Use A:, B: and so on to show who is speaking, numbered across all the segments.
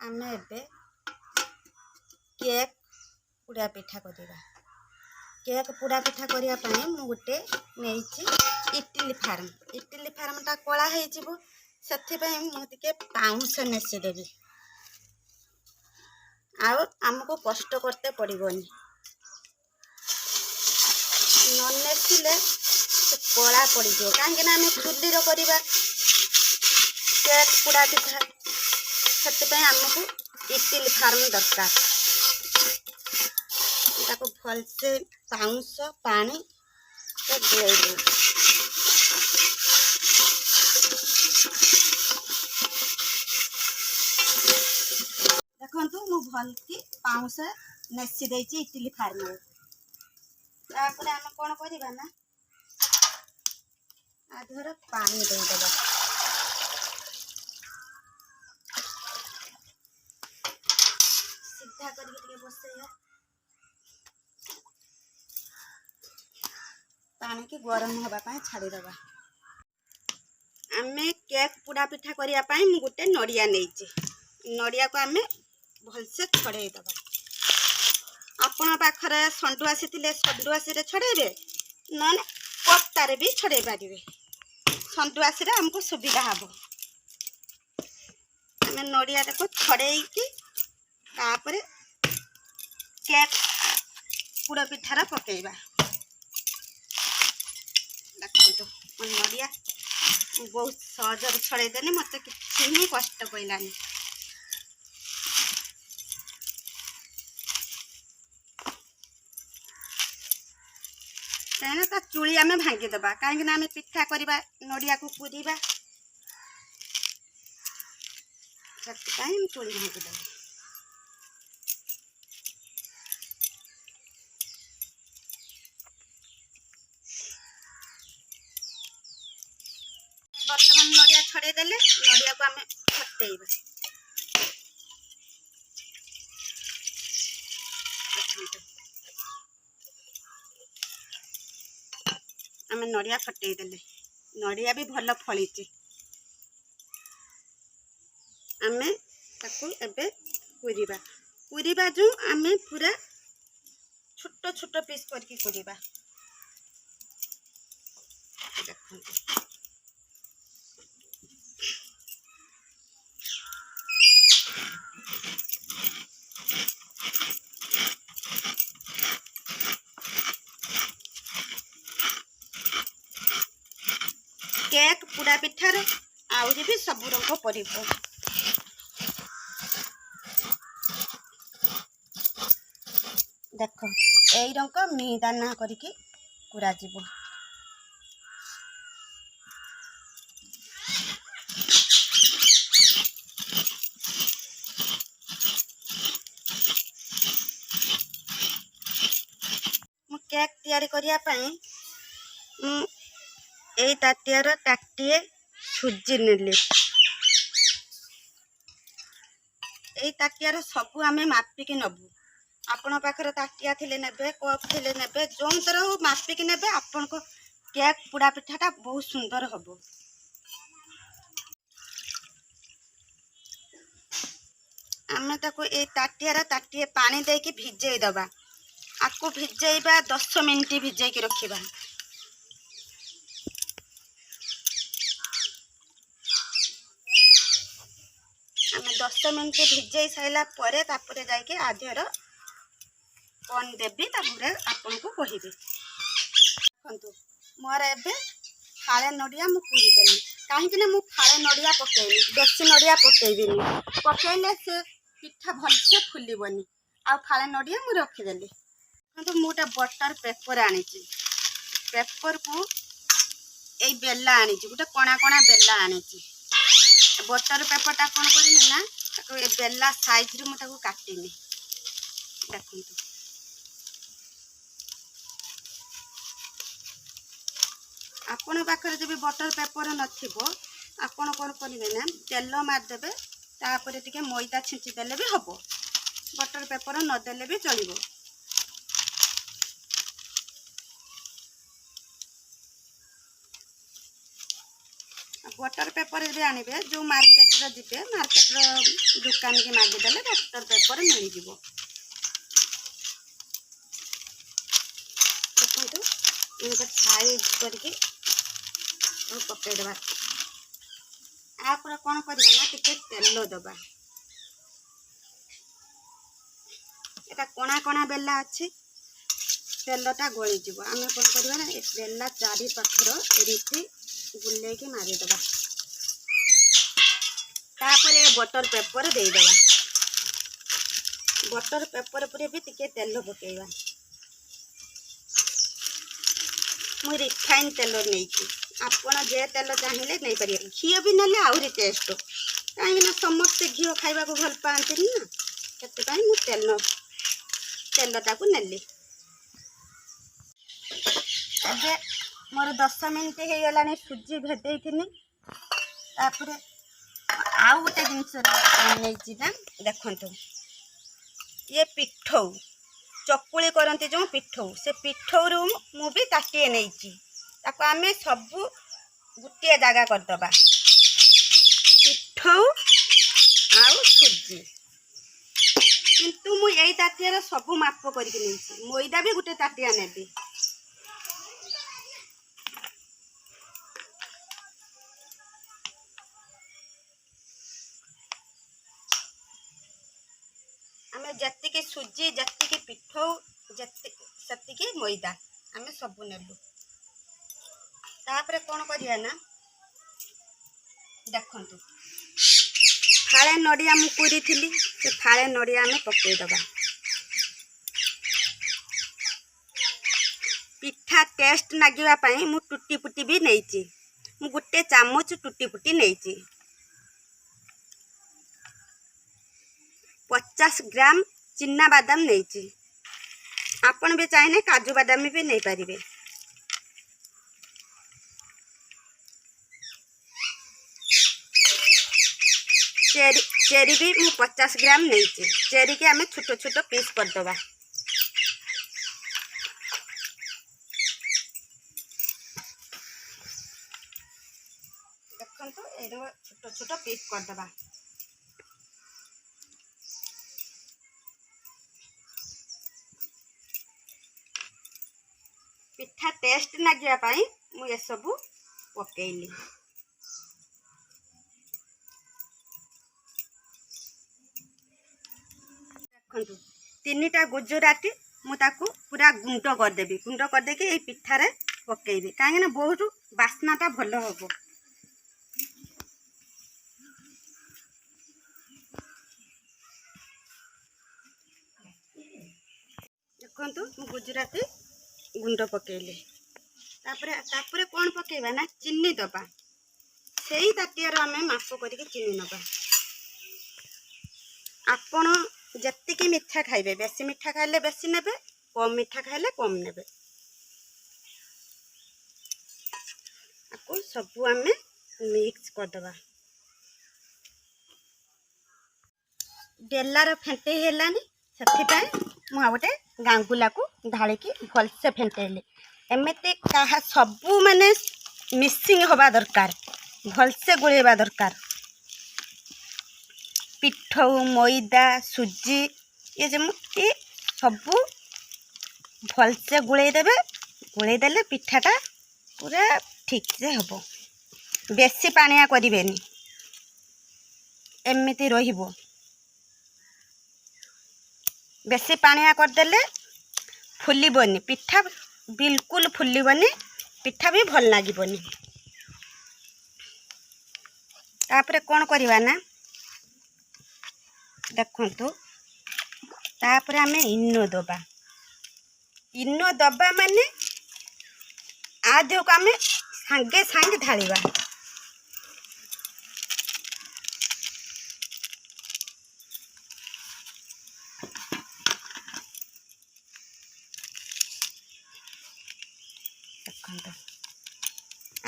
A: आमे एबे केक पुड़ा पिठा करिबा। केक पुड़ा पिठा करिया पई मु गुटे नेइची इडली फार्म ता कला हे जिवो सेथि पई मु तिके पाउंस नेसी देबी। आउ हमको कष्ट करते पड़िबोनी न नेसिले से कला पड़ जाए कहीं आम चुली करवा केक पुड़ा पिठा से आमको इडली फार्म दरकार ताको भलसे पाउंस पानी गुड़े देखु मु भल की पाउंस नेसी देची इडली फार्म तापर आम कौन करवा ना आधर पानी देदेबा सीधा करके बसैया पानी की गरम होगा छाड़ीदबा। आमे केक पुड़ा पिठा करने मु गोटे नड़िया नहीं नड़िया को आमे भलसे छड़ेदबा। आपण पाखरे संडुआसी थिले संडुआसी छड़ेबे न पत्तारे भी छड़े पारे संडुआसी हमको सुविधा हम आम नड़िया को छड़ेकी तापर केक पुड़ा पिठार पकेबा। देखो नड़िया बहुत सहज छड़ेदेनी मत कि कष्ट पड़ानी। कहीं चूली आम भांगीदबा कहीं आम पिठा करवा नड़िया को पूरीबा से चूली भांगीदबा। बर्तमान नड़िया छड़ेदेले नड़िया को आम फटेबा। आम नड़िया फटेदेले नड़िया भी भल फली आम ताकू एबे पूरीबा पूरीबा जो आम पूरा छोट छोट पीस करके पूरीबा। देखो केक पुड़ा पिठार आउरी भी सब रंग पड़िबो। देखो यही रंग मिहिदाना करके पूरा जीवो। मु केक तैयारी करिया पई ए ताटियार ताटिए सुजी नेली ए ताटियार सबू आमे मापिकी नबू। आपण पाखरे ताटिया थिले नेबे कप थिले नेबे जो तरह मापिकी नेबे आपण को केक पुड़ा पिठाटा बहुत सुंदर हबो। आमे ताको ए ताटियार ताटिए पानी देकी भिजेई दबा आपको भिजेइबा 10 मिनिट भिजेकी रखिबा। आम 10 मिनिट भिजे सारा पर जाके आधर कौन देवी आपन को कहि देखु मोर एबे फाड़े नड़िया मु पूरीदेली कहीं मु फाड़े नड़िया पकेबी बेसी नड़िया पकेबी पकेले से पिठा भलसे फुलबनी आ फाड़े नड़िया मु रखिदेली। तो मुझे बटर पेपर आनी पेपर को यही बेला आनी गोटे कणा कणा बेला आनी बटर पेपरटा कौन करमी ना बेला साइज रू मुझे काटमी। देखु आपण पाखरे जब बटर पेपर नथिबो आपण कौन करेंगे ना तेल मारदेवे तापर टिके मैदा छिंचीदेले भी हम बटर पेपर नदेले भी चलो। बटर पेपर भी आनिबे जो मार्केट रे जिबे मार्केट रो दुकान के मागी देले बटर पेपर मिल जिवो। देखंतु इनका साइज करके और पकई दबा। आप कौन करबा ना टिके तेल दबा। एटा कोना कोना बेला अच्छी तेलटा गली जीव आम कौन करवा ना बेला चारि पाखर एरिथि बुले की मारिदबा। तापर बटर पेपर देदबा। बटर पेपर पर भी टिके तेल पकेवा। मुई रिफाइन तेल नहीं आपण जे तेल चाहिए नहीं पारे घी भी ना आहरी टेस्ट कहीं समस्ते घी खाइबा को भल पाते ना से तेलटा को नेली। अब मोर 10 मिनट हो गलानी सुजी भेदे थी आउ गोटे जिनस ना देखो ये पिठौ चकुली करती जो पिठौ से पिठौ मु भी ताटिए नहीं आम सबू गोटे जगह करदबा पिठौ आउ सुजी किंतु मु यही ताटिया सबू माप करके नहीं मैदा भी गोटे ताटिया नेबी। आमे जत्तिकी सुजी जत्तिकी पिठौ जत्तिकी मैदा आमे सबू नेलु। तापरे कौन करिया ना देखंतु फाळे नड़िया मु कुरी थिली से फाळे नड़िया आमे पकई दबा। पिठा टेस्ट नागिवा पई मु टुटी पुटी भी नेइची मु गुटे चामच टुटी पुटी नेइची। 50 ग्राम चिन्ना बादाम नेइची आपण भी चाहिए काजू बादाम भी नहीं पारिबे। चेरी भी मु 50 ग्राम नहीं चेरी के आमे छोट छोट पीस करदबा। देखंतु एदो छोट छोट पीस करदबा। पिठा टेस्ट नागिया पाई मु ये सबू पकेइली। देखंतु 3टा गुजराती मुझे पूरा गुंड करदेवी गुंड करदेकी ये पिठारे पकेबी कहीं बहुत बास्नाटा भल हम। देखु गुजराती गुंड पकेली तापरे कौन पकेबा ना चीनी दबा से ही ताटियार आम माप करके चीनी नबा। आपण जत्तिकी मिठा खाइबे बेसी मिठा खाइले बेसी नेबे कम मिठा खाइले कम नेबे। आपको सबू आम मिक्स करदबा। बेलार फेंटे हेलानी से गोटे गांगुला को ढालिकी भलसे फेंटेली एमती कहा सबू माने मिक्सिंग हवा दरकार भलसे गोलेबा दरकार। पिठौ मैदा सुजी ये जमी सबू भलसे गोलई देले पिठाटा पूरा ठीक से हम। बेसी पानिया करें एमती रहिबो बेसी पानिया करदेले फुलबनी पिठा बिल्कुल फुलबनी पिठा भी भल लगे। तापरे कौन करवा ना देखंतु तापरे आमे इनो दबा माने आधे को आमे सांगे सांगे ढालिबा।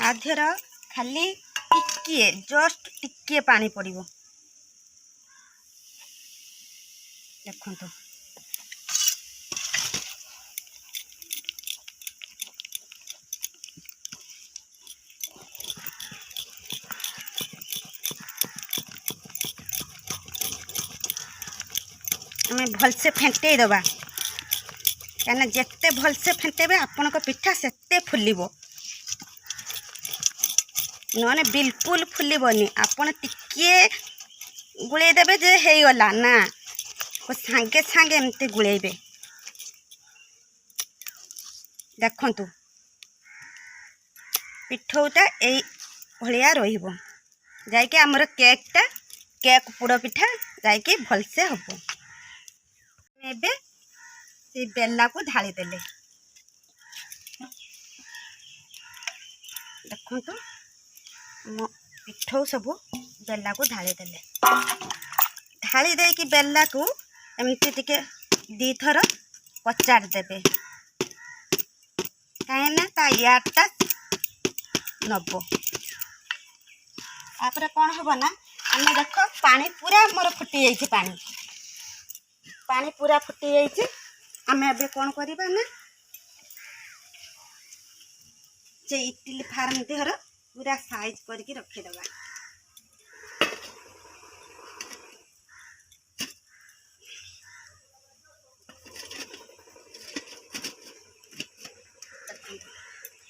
A: आधेर खाली टिकिए जस्ट टिकिए पानी पड़िबो। देखंतु आम भलसे फेंटे दबा कहीं जिते भलसे फेंटेबे आपण पिठा सेते फुलिबो नने बिल्कुल फुलिबनी। आपण टिके गुड़े देबे जे हे गला ना सांगे सांगे एमती गुड़ेबे देखंतु पिठौटा एई भलिया रहिबो जाइके हमर केक पोड़ पिठा जाइके भलसे हबो। एबे से बेला को ढाली देले देखंतु मो पिठौ सब बेला को ढाली देले ढाली दे कि बेला को एमती टिके दी थर पचार देबे कहीं ना ता यारटा नब तापर कौन हम ना आम देख पानी पूरा मोर फुटी जाइए पानी पूरा फुटी जाइए आम ए कौन करवा ना जे इडली फार्म देहर पूरा साइज करके रखीदबा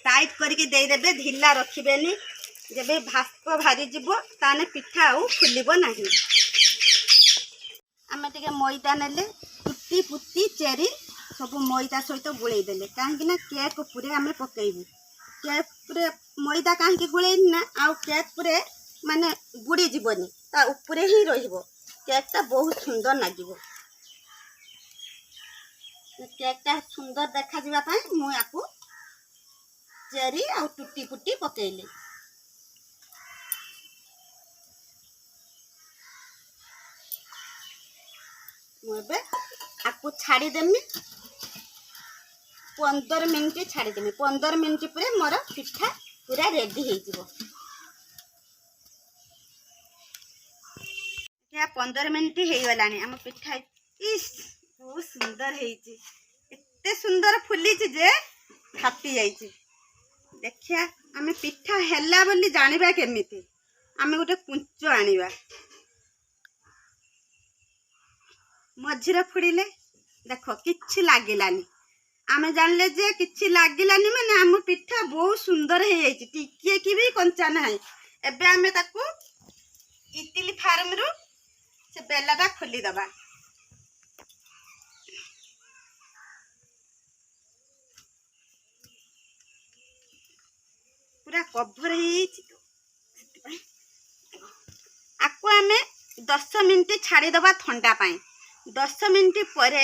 A: टाइट करके देदेबे ढिला रखिबेनी जब भास्प भारी जीवो ताने पिठा आउ फुलिबो नाही। आमे टिके मैदा नेले टुटी पुटी चेरी सब मैदा सहित गुड़े देले कहीं केक पूरे आमे पकेबू केक पूरे मैदा कहीं गुड़े ना आउ केक पूरे माने गुड़ी जीवनी ता ऊपर ही रहिबो केकटा बहुत सुंदर लागिबो। केकटा सुंदर देखा जिबा पई मु याकू चेरी आउ टुटी पुटी पकेइले मुझे आपको छाड़ी देमी 15 मिनट छाड़ी देमी 15 मिनट पर मोर पिठा पूरा रेडी हो 15 मिनट हो गलानी आम पिठा इस बहुत सुंदर एते सुंदर फुली जे फाटी जाइए देखिया आम पिठा हैला बोली जानिबा केमिति आम गोटे कुंच आनिबा मझिरे फुड़िले देख किछि लागिलानी आम जानले जे किछि लागिलानी माने आम पिठा बहुत सुंदर हो जाइए टिके की भी कंचा ना एबे आमे ताकू इडली फार्म रु से बेलाटा खोली दबा पूरा कभर हो आपको आमे 10 मिनट छाड़ी दबा ठंडा पाई 10 मिनट पर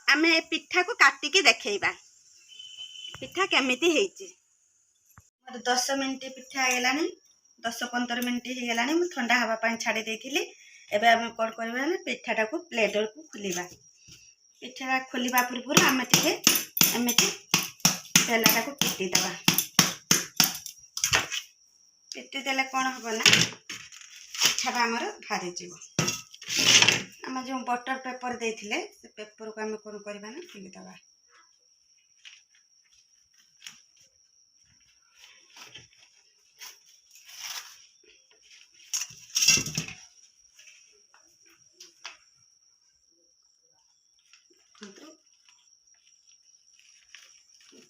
A: आमे पिठा को काटिकी देखा पिठा केमिति हेइची 10 मिनट पिठा हेलानी 10-15 मिनट हो गलानी मु ठंडा हवा पाई छाड़ी देथिली एबे आमे कोन करबा ना पिठाटा को प्लेट को खोलिबा पिठा खोलिबा पूर्व आमे टिके एमिति बेलाटा को पिटी दबा पिटी देले कौन हम ना पिठाटा आमर भारी जीव आम जो बटर पेपर देथिले से पेपर को आम कौन करबा ना खोली दबा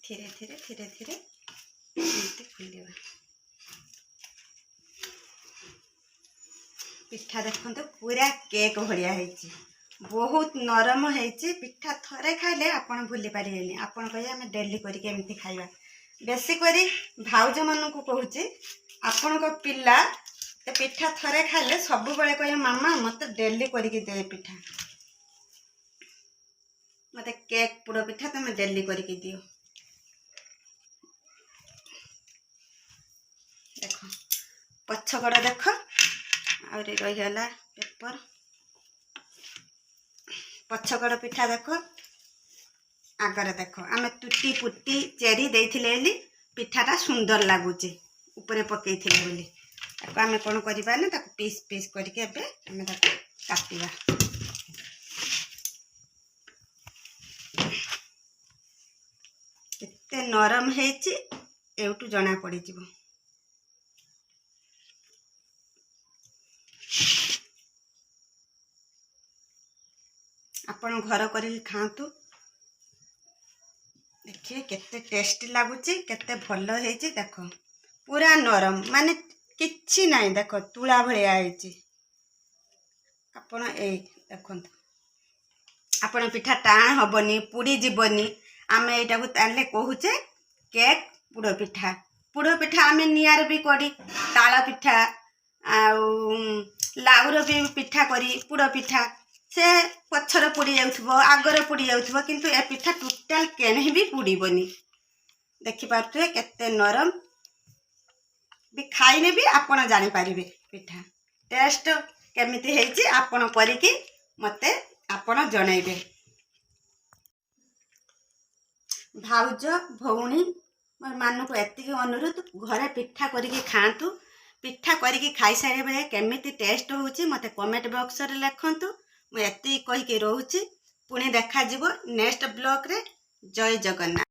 A: धीरे धीरे धीरे धीरे खोलिबा पिठा देखो पूरा केक भाया बहुत नरम होती पिठा थरे खाइले आपन भूली पारे आपन कहे आम डेली करके खाइबा बेसी करी भाउज मान को कहूँ आपण पिला पिठा थरे खाइले सब बेले कहे मामा मत डेली करके दे पिठा मत केक पोड़ पिठा तुम डेली करके दियो देख पछकड़ देख आउरी रहीगला पेपर पछकड़ पिठा देख आगर देख आम टुटी पुटी चेरी देथिले पिठाटा सुंदर लगुचे ऊपर पकईथिले बोली ताको आम कौन करवा ना ताको पीस पीस करके एबे आम ताको काटिबा एते नरम हेची एउटू जना पड़ी जीवो ଆପଣ ଘର କରିକି ଖାଆନ୍ତୁ। ଦେଖିए केते टेस्टी लगुच केते भल है देख पूरा नरम माने किछि नहीं देख तुला भलिया है। आपण ए देखो आपण पिठा टाण हबनी पुड़ी जीवनी आम यहाँ ताले कहूचे केक पुड़ पिठा आम निआर भी करी ताल पिठा लाउर भी पिठा करी पुड़ पिठा से पछर पुड़ी जाउथबो आगर पुड़ी जाउथबो किंतु ए पिठा टोटाल केने भी पुड़ीबनी। देखि पारथुए केते नरम भी खाइने भी आपण जानि पारिबे पिठा टेस्ट केमिति हेछि आपण करिकि मते आपण जणैबे। भाउज भौणी मोर मानु को एतिकी अनुरोध घरे पिठा करिकि खाआंतु। पिठा करिकि खाई सारे बेले केमिति टेस्ट होउछि मते कमेंट बॉक्स रे लिखंतु। मु एतिकी कहिकि रहउछि पुणी देखा जिवो नेक्स्ट ब्लॉग रे। जय जगन्नाथ।